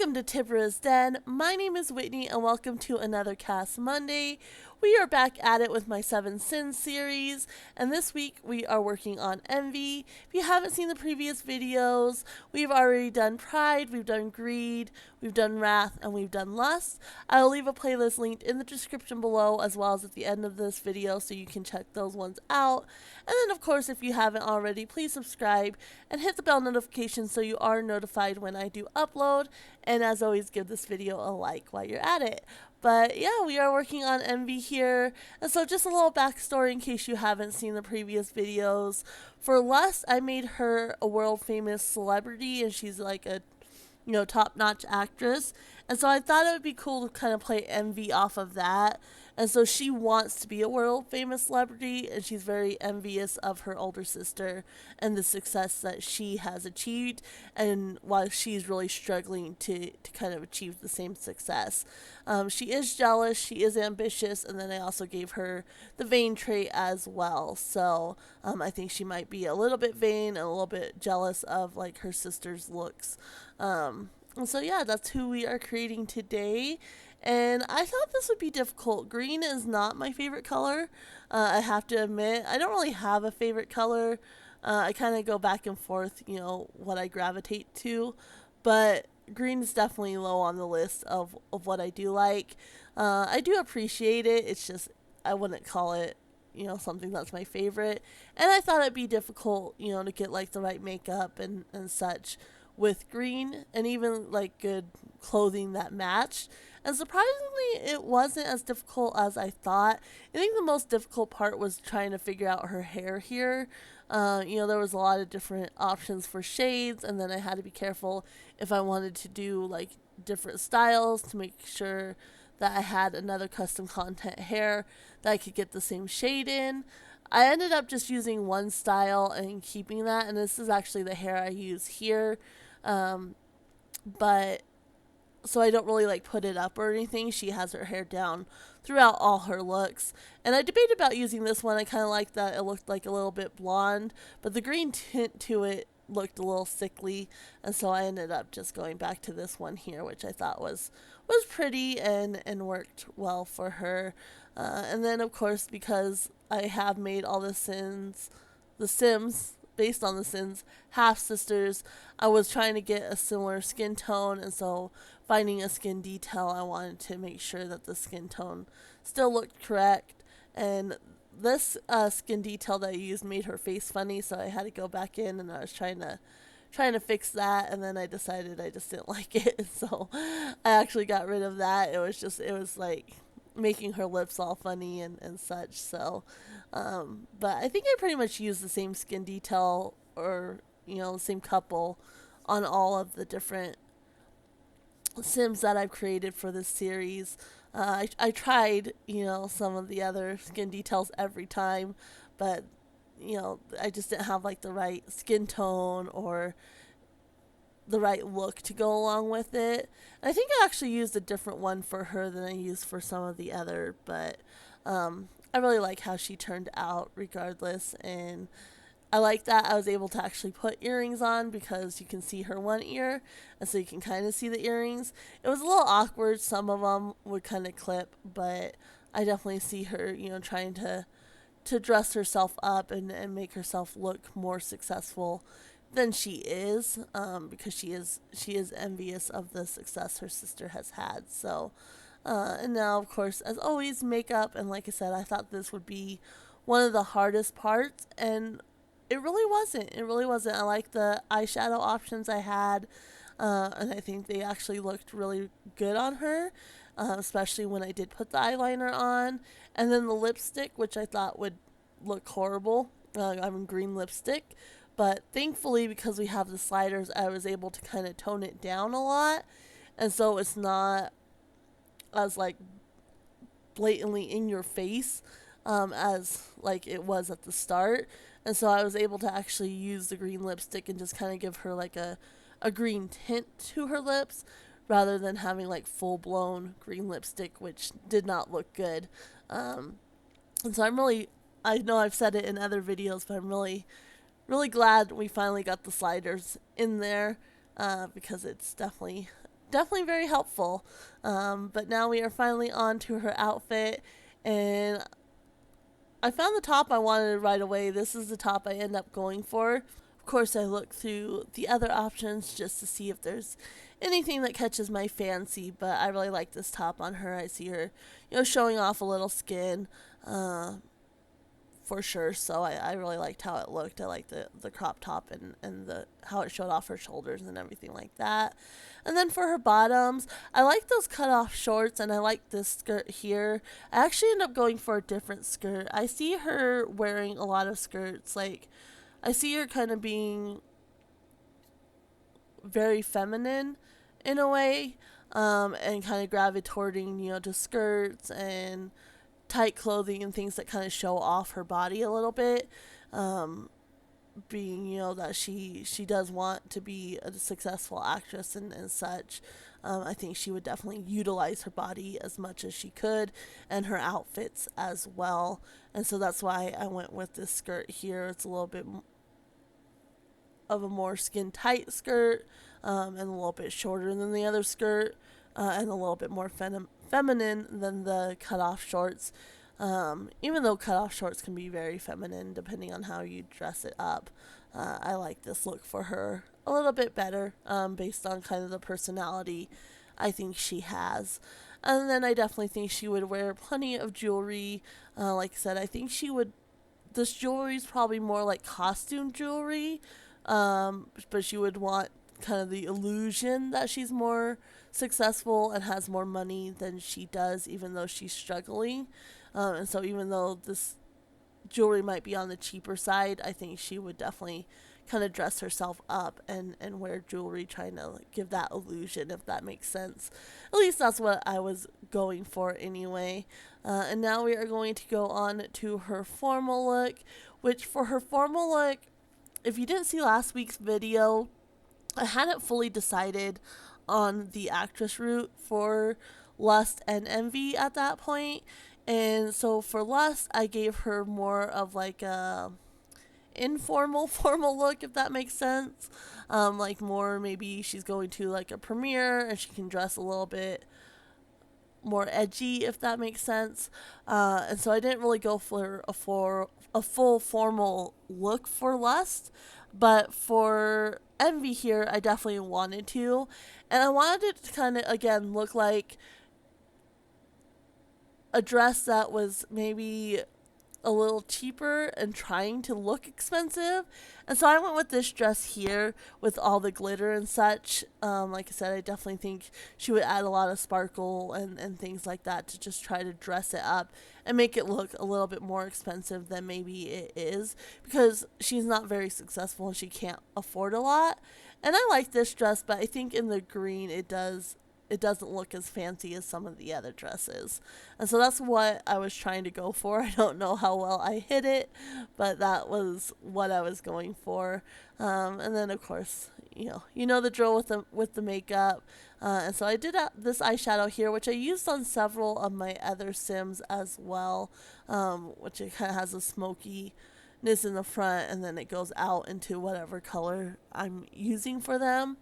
Welcome to Tibra's Den. My name is Whitney and welcome to another CAS Monday. We are back at it with my 7 Sins series, and this week we are working on envy. If you haven't seen the previous videos, we've already done pride, we've done greed, we've done wrath, and we've done lust. I will leave a playlist linked in the description below as well as at the end of this video so you can check those ones out. And then of course, if you haven't already, please subscribe and hit the bell notification so you are notified when I do upload. And as always, give this video a like while you're at it. But yeah, we are working on envy here. And so just a little backstory in case you haven't seen the previous videos. For Lust, I made her a world famous celebrity and she's like a top-notch actress. And so I thought it would be cool to kind of play envy off of that. And so she wants to be a world famous celebrity and she's very envious of her older sister and the success that she has achieved, and while she's really struggling to kind of achieve the same success. She is jealous, she is ambitious, and then I also gave her the vain trait as well. So I think she might be a little bit vain and a little bit jealous of like her sister's looks. And so yeah, that's who we are creating today. And I thought this would be difficult. Green is not my favorite color. I have to admit, I don't really have a favorite color. I kind of go back and forth, what I gravitate to. But green is definitely low on the list of what I do like. I do appreciate it. It's just, I wouldn't call it, something that's my favorite. And I thought it'd be difficult, to get like the right makeup and such with green, and even like good clothing that matched. And surprisingly, it wasn't as difficult as I thought. I think the most difficult part was trying to figure out her hair here. There was a lot of different options for shades, and then I had to be careful if I wanted to do like different styles to make sure that I had another custom content hair that I could get the same shade in. I ended up just using one style and keeping that, and this is actually the hair I use here. But so I don't really like put it up or anything. She has her hair down throughout all her looks. And I debated about using this one. I kind of liked that it looked like a little bit blonde, but the green tint to it looked a little sickly, and so I ended up just going back to this one here, which I thought was pretty and worked well for her. And then of course, because I have made all the Sims based on the Sims half sisters, I was trying to get a similar skin tone, and so finding a skin detail, I wanted to make sure that the skin tone still looked correct. And this skin detail that I used made her face funny, so I had to go back in and I was trying to fix that, and then I decided I just didn't like it, so I actually got rid of that. It was like making her lips all funny and such. So but I think I pretty much used the same skin detail, or the same couple on all of the different Sims that I've created for this series. I tried some of the other skin details every time, but I just didn't have like the right skin tone or the right look to go along with it. And I think I actually used a different one for her than I used for some of the other, but I really like how she turned out regardless, and I like that I was able to actually put earrings on because you can see her one ear, and so you can kind of see the earrings. It was a little awkward. Some of them would kind of clip, but I definitely see her, trying to dress herself up and make herself look more successful than she is, because she is envious of the success her sister has had. So, and now of course, as always, makeup. And like I said, I thought this would be one of the hardest parts, and it really wasn't. It really wasn't. I like the eyeshadow options I had, and I think they actually looked really good on her, especially when I did put the eyeliner on. And then the lipstick, which I thought would look horrible. I'm green lipstick. But thankfully, because we have the sliders, I was able to kind of tone it down a lot. And so it's not as like blatantly in your face as like it was at the start. And so I was able to actually use the green lipstick and just kind of give her like a green tint to her lips, rather than having like full-blown green lipstick, which did not look good. And so I know I've said it in other videos, but I'm really glad we finally got the sliders in there, because it's definitely definitely very helpful. But now we are finally on to her outfit, and I found the top I wanted right away. This is the top I end up going for. Of course, I look through the other options just to see if there's anything that catches my fancy, but I really like this top on her. I see her, showing off a little skin. For sure. So I really liked how it looked. I liked the crop top and the how it showed off her shoulders and everything like that. And then for her bottoms, I like those cut off shorts and I like this skirt here. I actually end up going for a different skirt. I see her wearing a lot of skirts. Like, I see her kind of being very feminine in a way, and kind of gravitating, to skirts and tight clothing and things that kind of show off her body a little bit. Being, that she does want to be a successful actress and such. I think she would definitely utilize her body as much as she could and her outfits as well. And so that's why I went with this skirt here. It's a little bit of a more skin tight skirt, and a little bit shorter than the other skirt, and a little bit more feminine than the cutoff shorts. Even though cutoff shorts can be very feminine depending on how you dress it up, I like this look for her a little bit better, based on kind of the personality I think she has. And then I definitely think she would wear plenty of jewelry. Like I said, I think this jewelry is probably more like costume jewelry, but she would want kind of the illusion that she's more successful and has more money than she does, even though she's struggling. And so even though this jewelry might be on the cheaper side, I think she would definitely kind of dress herself up and wear jewelry, trying to give that illusion, if that makes sense. At least that's what I was going for anyway. And now we are going to go on to her formal look, which for her formal look, if you didn't see last week's video, I hadn't fully decided on the actress route for Lust and Envy at that point. And so for Lust, I gave her more of like a informal formal look, if that makes sense. Like more, maybe she's going to like a premiere and she can dress a little bit more edgy, if that makes sense. And so I didn't really go for a full formal look for Lust, but for Envy here, I definitely wanted to, and I wanted it to kind of again look like a dress that was maybe a little cheaper and trying to look expensive. And so I went with this dress here with all the glitter and such. Like I said, I definitely think she would add a lot of sparkle and things like that to just try to dress it up and make it look a little bit more expensive than maybe it is, because she's not very successful and she can't afford a lot. And I like this dress, but I think in the green it doesn't look as fancy as some of the other dresses. And so that's what I was trying to go for. I don't know how well I hit it, but that was what I was going for. And then of course, the drill with the makeup. And so I did this eyeshadow here, which I used on several of my other Sims as well, which it kind of has a smokiness in the front, and then it goes out into whatever color I'm using for them.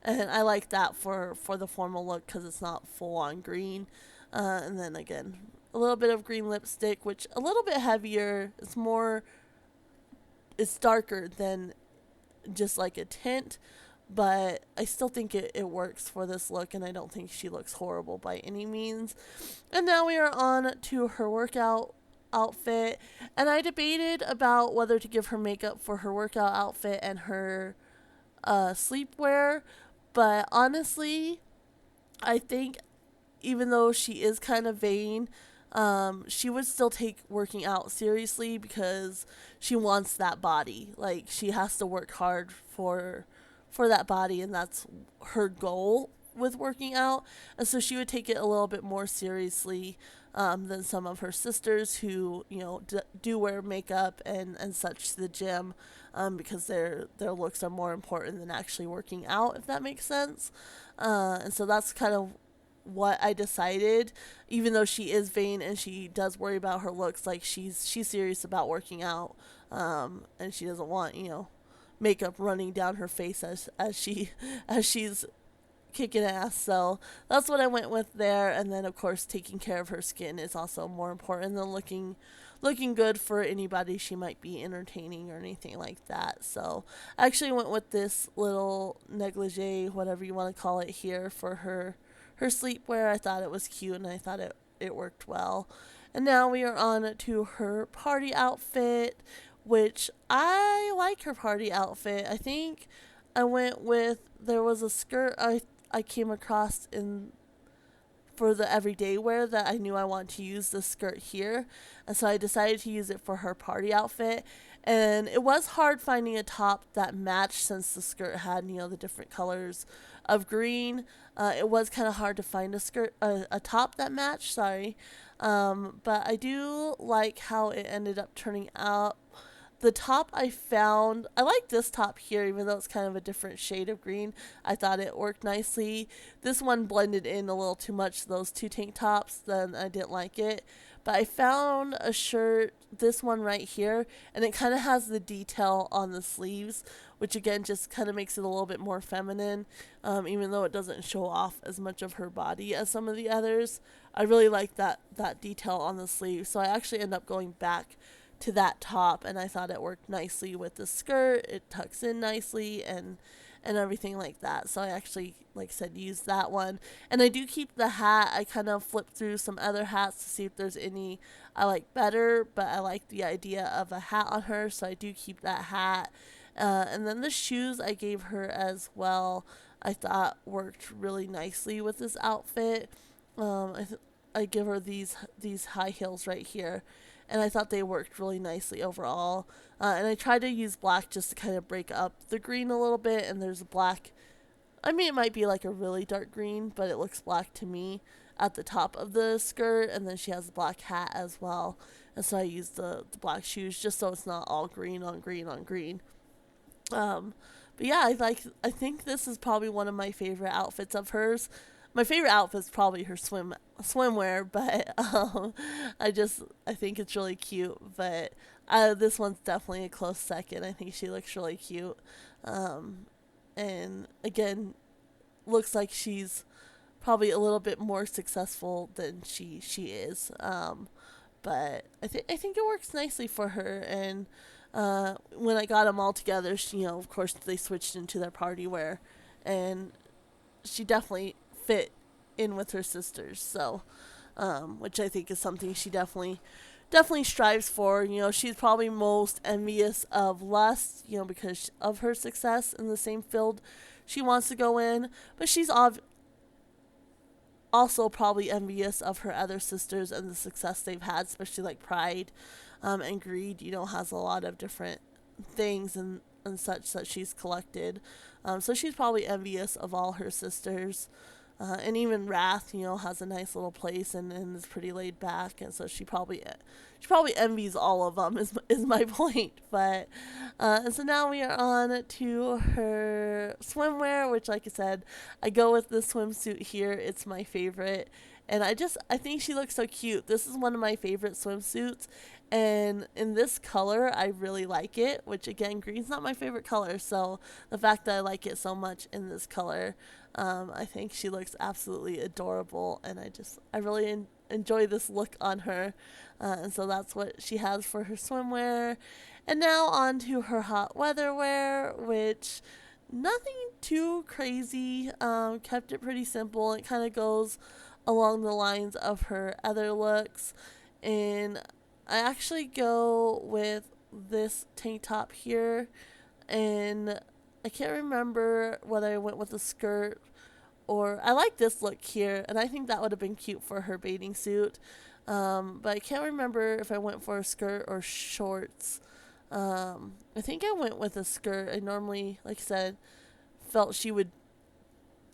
And I like that for the formal look because it's not full on green. And then again, a little bit of green lipstick, which a little bit heavier. It's darker than just like a tint, but I still think it works for this look, and I don't think she looks horrible by any means. And now we are on to her workout outfit, and I debated about whether to give her makeup for her workout outfit and her sleepwear. But honestly, I think even though she is kind of vain, she would still take working out seriously because she wants that body. Like, she has to work hard for that body, and that's her goal with working out. And so she would take it a little bit more seriously than some of her sisters who, do wear makeup and such to the gym, because their looks are more important than actually working out, if that makes sense. And so that's kind of what I decided. Even though she is vain and she does worry about her looks, like she's serious about working out, and she doesn't want makeup running down her face as she's kicking ass. So that's what I went with there. And then, of course, taking care of her skin is also more important than looking good for anybody she might be entertaining or anything like that. So I actually went with this little negligee, whatever you want to call it here, for her sleepwear. I thought it was cute and I thought it worked well. And now we are on to her party outfit, which I like her party outfit. I think I went with, there was a skirt I came across in for the everyday wear that I knew I wanted to use this skirt here. And so I decided to use it for her party outfit. And it was hard finding a top that matched since the skirt had, the different colors of green. It was kind of hard to find a top that matched, sorry. But I do like how it ended up turning out. The top I found, I like this top here, even though it's kind of a different shade of green. I thought it worked nicely. This one blended in a little too much, those two tank tops, then I didn't like it. But I found a shirt, this one right here, and it kind of has the detail on the sleeves, which again just kind of makes it a little bit more feminine, even though it doesn't show off as much of her body as some of the others. I really like that detail on the sleeve, so I actually end up going back to that top, and I thought it worked nicely with the skirt. It tucks in nicely and everything like that. So I actually, like I said, used that one. And I do keep the hat. I kind of flip through some other hats to see if there's any I like better, but I like the idea of a hat on her, so I do keep that hat. And then the shoes I gave her as well, I thought worked really nicely with this outfit. I give her these high heels right here, and I thought they worked really nicely overall. And I tried to use black just to kind of break up the green a little bit, and there's a black, I mean, it might be like a really dark green, but it looks black to me at the top of the skirt, and then she has a black hat as well. And so I used the black shoes just so it's not all green on green on green. But yeah, I think this is probably one of my favorite outfits of hers. My favorite outfit is probably her swimwear, but I think it's really cute. But this one's definitely a close second. I think she looks really cute, and again, looks like she's probably a little bit more successful than she is. But I think it works nicely for her. And when I got them all together, of course they switched into their party wear, and she definitely fit in with her sisters. So, which I think is something she definitely strives for. She's probably most envious of Lust, because of her success in the same field she wants to go in. But she's also probably envious of her other sisters and the success they've had, especially like Pride, and Greed, has a lot of different things and such that she's collected. So she's probably envious of all her sisters. And even Wrath, has a nice little place and is pretty laid back, and so she probably envies all of them. Is my point. But and so now we are on to her swimwear, which, like I said, I go with this swimsuit here. It's my favorite, and I think she looks so cute. This is one of my favorite swimsuits, and in this color, I really like it. Which again, green's not my favorite color, so the fact that I like it so much in this color. I think she looks absolutely adorable, and I really enjoy this look on her. And so that's what she has for her swimwear. And now on to her hot weather wear, which nothing too crazy. Kept it pretty simple. It kind of goes along the lines of her other looks. And I actually go with this tank top here, and I can't remember whether I went with a skirt or I like this look here, and I think that would have been cute for her bathing suit. But I can't remember if I went for a skirt or shorts. I think I went with a skirt. I normally, like I said, felt she would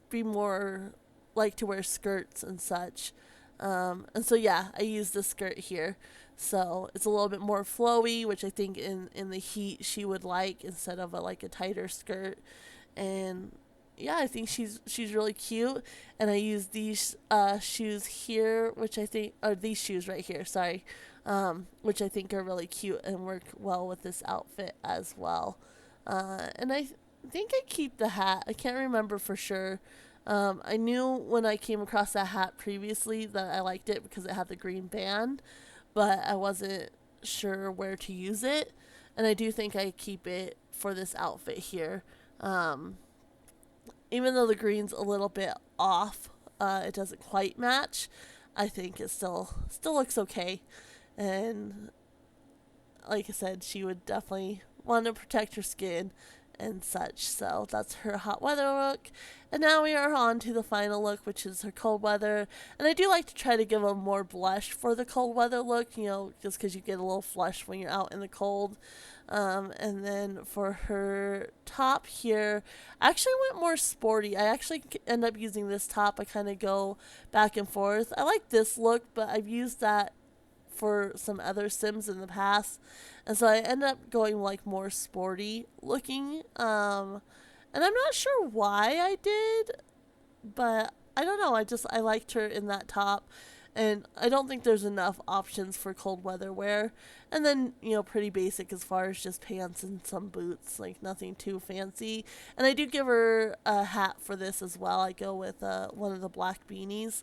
be more like to wear skirts and such. And so yeah, I used this skirt here. So it's a little bit more flowy, which I think in the heat she would like, instead of a tighter skirt. And yeah, I think she's really cute. And I use these shoes here, which I think are these shoes right here, sorry, which I think are really cute and work well with this outfit as well. And I think I keep the hat. I can't remember for sure. I knew when I came across that hat previously that I liked it because it had the green band, but I wasn't sure where to use it. And I do think I keep it for this outfit here. Um, Even though the green's a little bit off, it doesn't quite match. I think it still looks okay. And like I said, she would definitely want to protect her skin and such. So that's her hot weather look. And now we are on to the final look, which is her cold weather. And I do like to try to give a more blush for the cold weather look, just because you get a little flush when you're out in the cold. And then for her top here, I actually went more sporty. I actually end up using this top. I kind of go back and forth. I like this look, but I've used that for some other Sims in the past, and so I end up going like more sporty looking. And I'm not sure why I did, but I don't know. I liked her in that top, and I don't think there's enough options for cold weather wear. And then pretty basic as far as just pants and some boots, like nothing too fancy. And I do give her a hat for this as well. I go with one of the black beanies,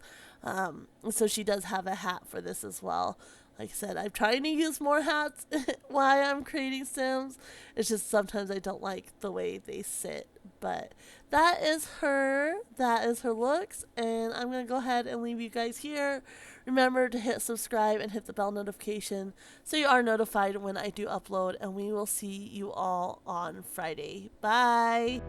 so she does have a hat for this as well. Like I said, I'm trying to use more hats while I'm creating Sims. It's just sometimes I don't like the way they sit. But that is her. That is her looks. And I'm going to go ahead and leave you guys here. Remember to hit subscribe and hit the bell notification so you are notified when I do upload. And we will see you all on Friday. Bye.